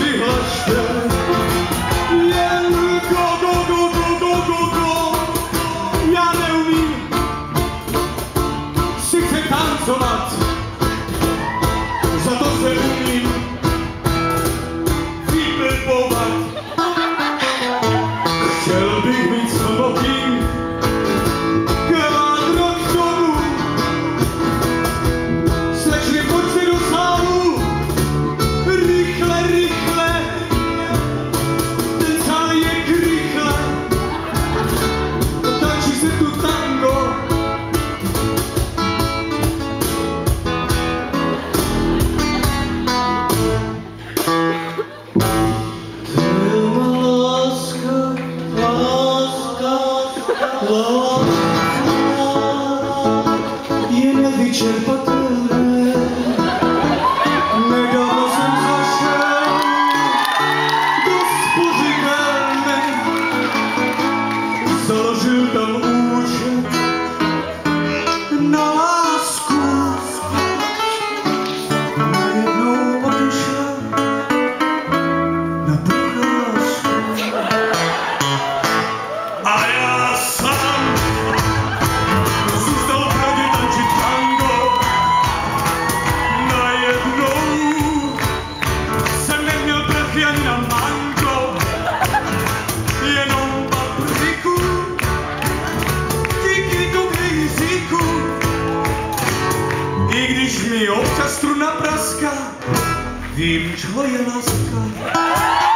přihlašte, jen go. Já neumím sice tancovat, za to se umím vyblbovat. Chtěl bych mít smoking, krát rok domů. Slečny, pojďte do sálu, rychle, ten sál je rychle, tančí se tu tango. Je nevyčerpatelné. Nedávno jsem zašel do spořitelny, založil tam účet na lásku. Najednou odešel na procházku. A já sám zůstal v Pradě tančit tango. Najednou jsem neměl prachy ani na mango, jenom papriku díky tomu Jiříku. I když mi občas struna praská, vím, čeho je láska.